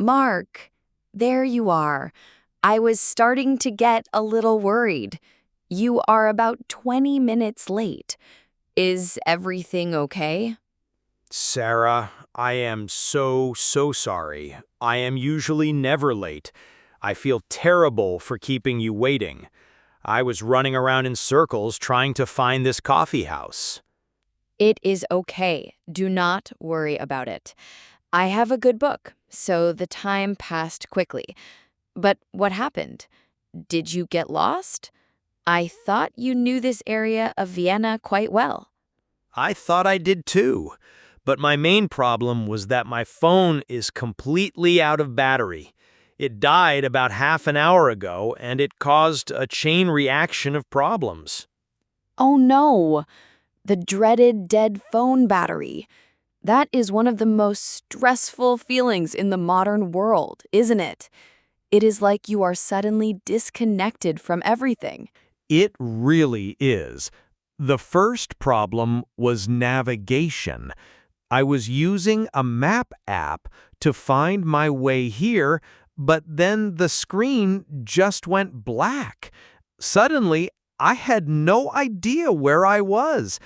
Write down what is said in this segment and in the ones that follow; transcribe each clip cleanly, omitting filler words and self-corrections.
Mark, there you are. I was starting to get a little worried. You are about 20 minutes late. Is everything okay? Sarah, I am so sorry. I am usually never late. I feel terrible for keeping you waiting. I was running around in circles trying to find this coffee house. It is okay. Do not worry about it. I have a good book, so the time passed quickly. But what happened? Did you get lost? I thought you knew this area of Vienna quite well. I thought I did too, but my main problem was that my phone is completely out of battery. It died about half an hour ago, and it caused a chain reaction of problems. Oh no, the dreaded dead phone battery. That is one of the most stressful feelings in the modern world, isn't it? It is like you are suddenly disconnected from everything. It really is. The first problem was navigation. I was using a map app to find my way here, but then the screen just went black. Suddenly, I had no idea where I was.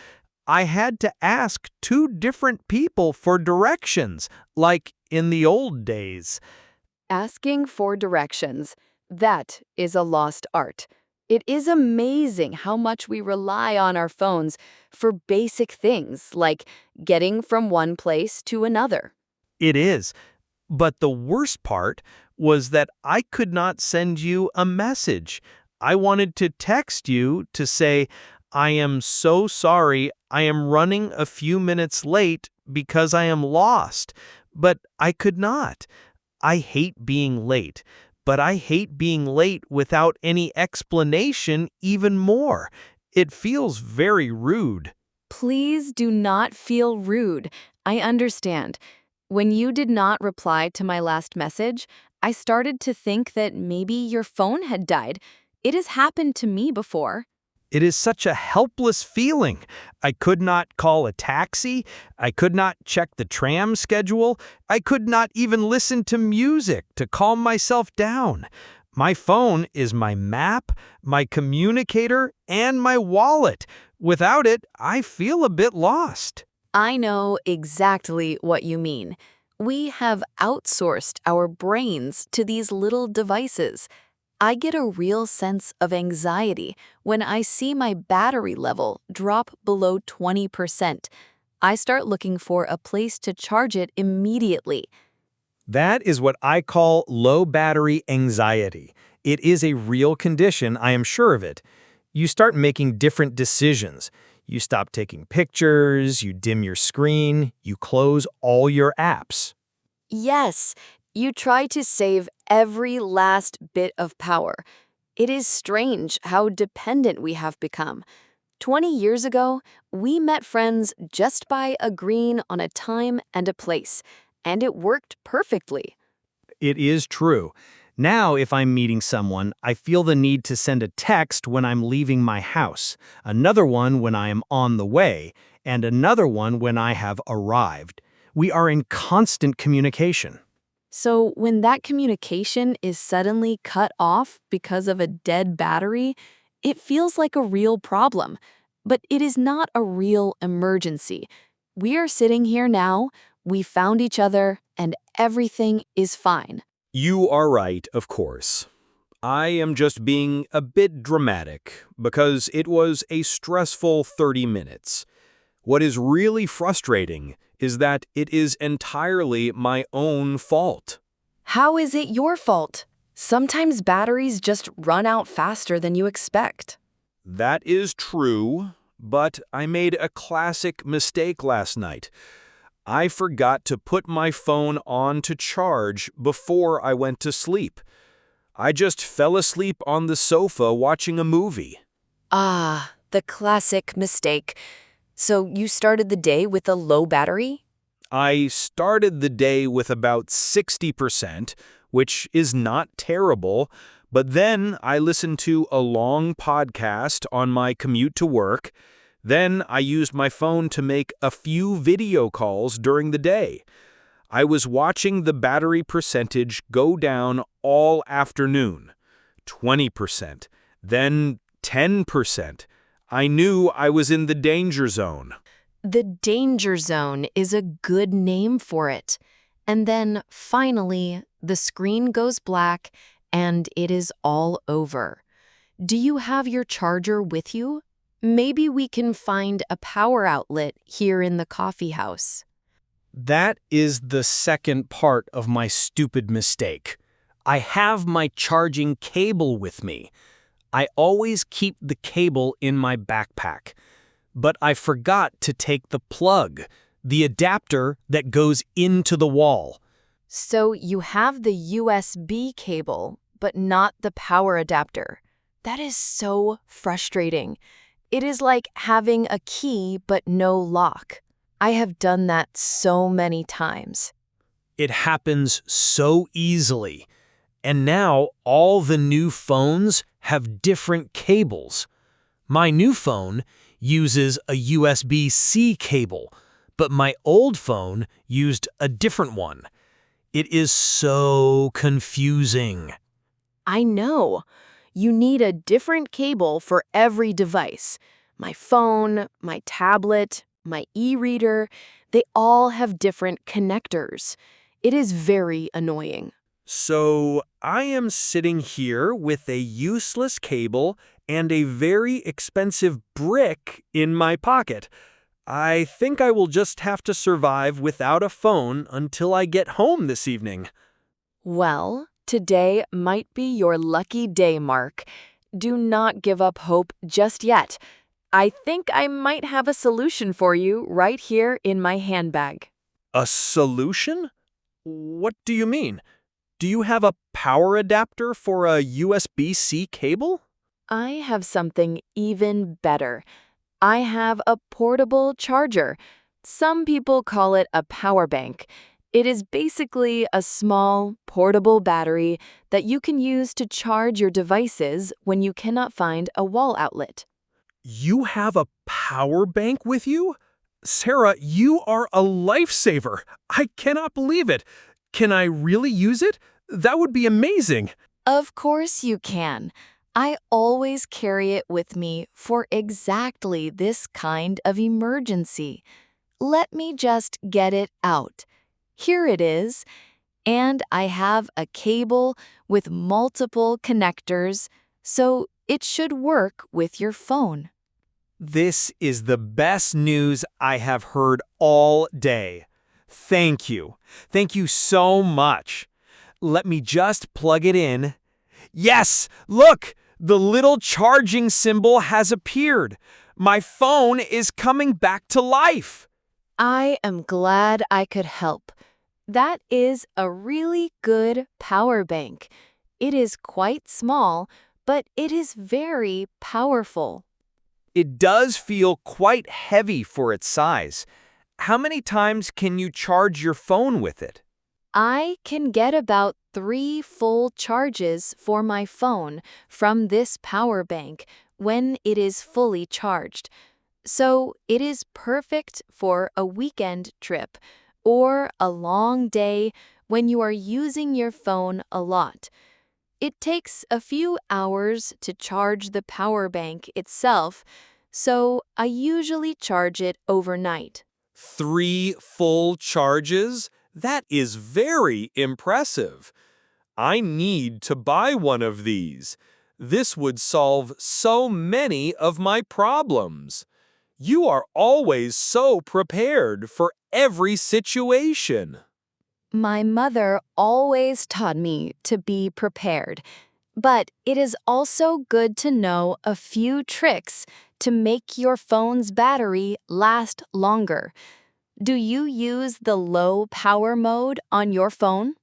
I had to ask two different people for directions, like in the old days. Asking for directions, that is a lost art. It is amazing how much we rely on our phones for basic things like getting from one place to another. It is. But the worst part was that I could not send you a message. I wanted to text you to say, I am so sorry, I am running a few minutes late because I am lost. But I could not. I hate being late, but I hate being late without any explanation even more. It feels very rude. Please do not feel rude. I understand. When you did not reply to my last message, I started to think that maybe your phone had died. It has happened to me before. It is such a helpless feeling. I could not call a taxi. I could not check the tram schedule. I could not even listen to music to calm myself down. My phone is my map, my communicator, and my wallet. Without it, I feel a bit lost. I know exactly what you mean. We have outsourced our brains to these little devices. I get a real sense of anxiety when I see my battery level drop below 20%. I start looking for a place to charge it immediately. That is what I call low battery anxiety. It is a real condition, I am sure of it. You start making different decisions. You stop taking pictures, you dim your screen, you close all your apps. Yes, you try to save every last bit of power. It is strange how dependent we have become. 20 years ago, we met friends just by agreeing on a time and a place, and it worked perfectly. It is true. Now, if I'm meeting someone, I feel the need to send a text when I'm leaving my house, another one when I am on the way, and another one when I have arrived. We are in constant communication. So when that communication is suddenly cut off because of a dead battery, it feels like a real problem. But it is not a real emergency. We are sitting here now, we found each other, and everything is fine. You are right, of course. I am just being a bit dramatic because it was a stressful 30 minutes. What is really frustrating is that it is entirely my own fault. How is it your fault? Sometimes batteries just run out faster than you expect. That is true, but I made a classic mistake last night. I forgot to put my phone on to charge before I went to sleep. I just fell asleep on the sofa watching a movie. Ah, the classic mistake. So you started the day with a low battery? I started the day with about 60%, which is not terrible, but then I listened to a long podcast on my commute to work. Then I used my phone to make a few video calls during the day. I was watching the battery percentage go down all afternoon. 20%, then 10%. I knew I was in the danger zone. The danger zone is a good name for it. And then, finally, the screen goes black and it is all over. Do you have your charger with you? Maybe we can find a power outlet here in the coffee house. That is the second part of my stupid mistake. I have my charging cable with me. I always keep the cable in my backpack. But I forgot to take the plug, the adapter that goes into the wall. So you have the USB cable, but not the power adapter. That is so frustrating. It is like having a key but no lock. I have done that so many times. It happens so easily. And now all the new phones have different cables. My new phone uses a USB-C cable, but my old phone used a different one. It is so confusing. I know. You need a different cable for every device. My phone, my tablet, my e-reader, they all have different connectors. It is very annoying. So I am sitting here with a useless cable and a very expensive brick in my pocket. I think I will just have to survive without a phone until I get home this evening. Well, today might be your lucky day, Mark. Do not give up hope just yet. I think I might have a solution for you right here in my handbag. A solution? What do you mean? Do you have a power adapter for a USB-C cable? I have something even better. I have a portable charger. Some people call it a power bank. It is basically a small, portable battery that you can use to charge your devices when you cannot find a wall outlet. You have a power bank with you? Sarah, you are a lifesaver. I cannot believe it. Can I really use it? That would be amazing. Of course you can. I always carry it with me for exactly this kind of emergency. Let me just get it out. Here it is. And I have a cable with multiple connectors, so it should work with your phone. This is the best news I have heard all day. Thank you. Thank you so much. Let me just plug it in. Yes, look, the little charging symbol has appeared. My phone is coming back to life. I am glad I could help. That is a really good power bank. It is quite small, but it is very powerful. It does feel quite heavy for its size. How many times can you charge your phone with it? I can get about 3 full charges for my phone from this power bank when it is fully charged. So it is perfect for a weekend trip or a long day when you are using your phone a lot. It takes a few hours to charge the power bank itself, so I usually charge it overnight. 3 full charges? That is very impressive. I need to buy one of these. This would solve so many of my problems. You are always so prepared for every situation. My mother always taught me to be prepared, but it is also good to know a few tricks to make your phone's battery last longer. Do you use the low power mode on your phone?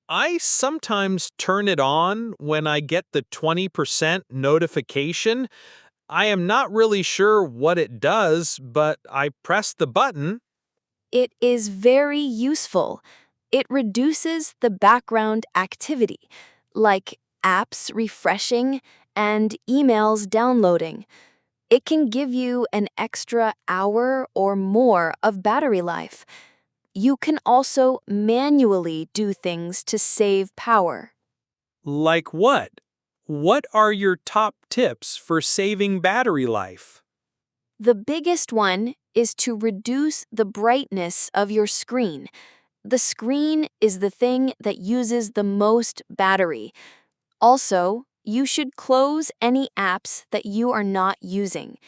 I sometimes turn it on when I get the 20% notification. I am not really sure what it does, but I press the button. It is very useful. It reduces the background activity, like apps refreshing and emails downloading. It can give you an extra hour or more of battery life. You can also manually do things to save power. Like what? What are your top tips for saving battery life? The biggest one is to reduce the brightness of your screen. The screen is the thing that uses the most battery. Also, you should close any apps that you are not using.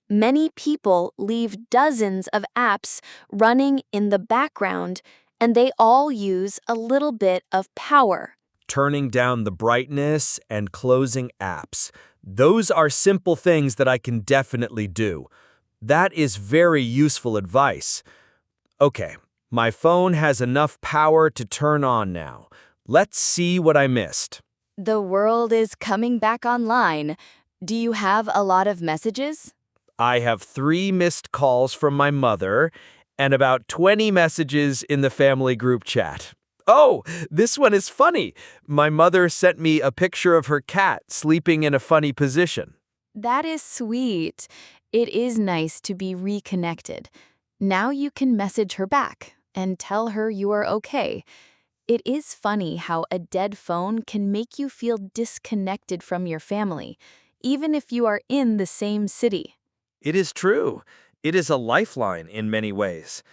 Many people leave dozens of apps running in the background, and they all use a little bit of power. Turning down the brightness and closing apps. Those are simple things that I can definitely do. That is very useful advice. Okay, my phone has enough power to turn on now. Let's see what I missed. The world is coming back online. Do you have a lot of messages? I have 3 missed calls from my mother and about 20 messages in the family group chat. Oh, this one is funny. My mother sent me a picture of her cat sleeping in a funny position. That is sweet. It is nice to be reconnected. Now you can message her back and tell her you are okay. It is funny how a dead phone can make you feel disconnected from your family, even if you are in the same city. It is true. It is a lifeline in many ways.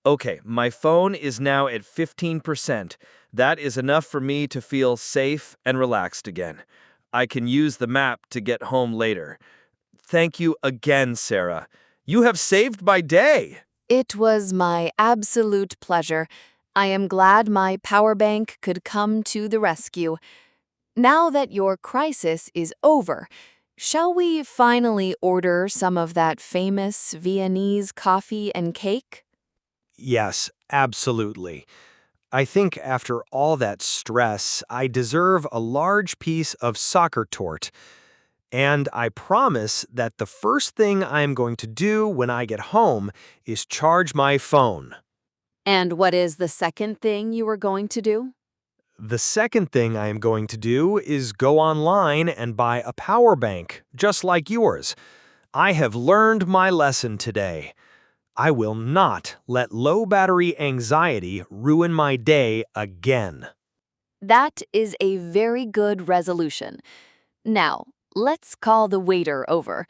Okay, my phone is now at 15%. That is enough for me to feel safe and relaxed again. I can use the map to get home later. Thank you again, Sarah. You have saved my day. It was my absolute pleasure. I am glad my power bank could come to the rescue. Now that your crisis is over, shall we finally order some of that famous Viennese coffee and cake? Yes, absolutely. I think after all that stress, I deserve a large piece of soccer tort. And I promise that the first thing I am going to do when I get home is charge my phone. And what is the second thing you are going to do? The second thing I am going to do is go online and buy a power bank, just like yours. I have learned my lesson today. I will not let low battery anxiety ruin my day again. That is a very good resolution. Now, let's call the waiter over.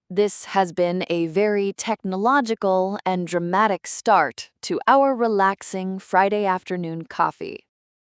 This has been a very technological and dramatic start to our relaxing Friday afternoon coffee.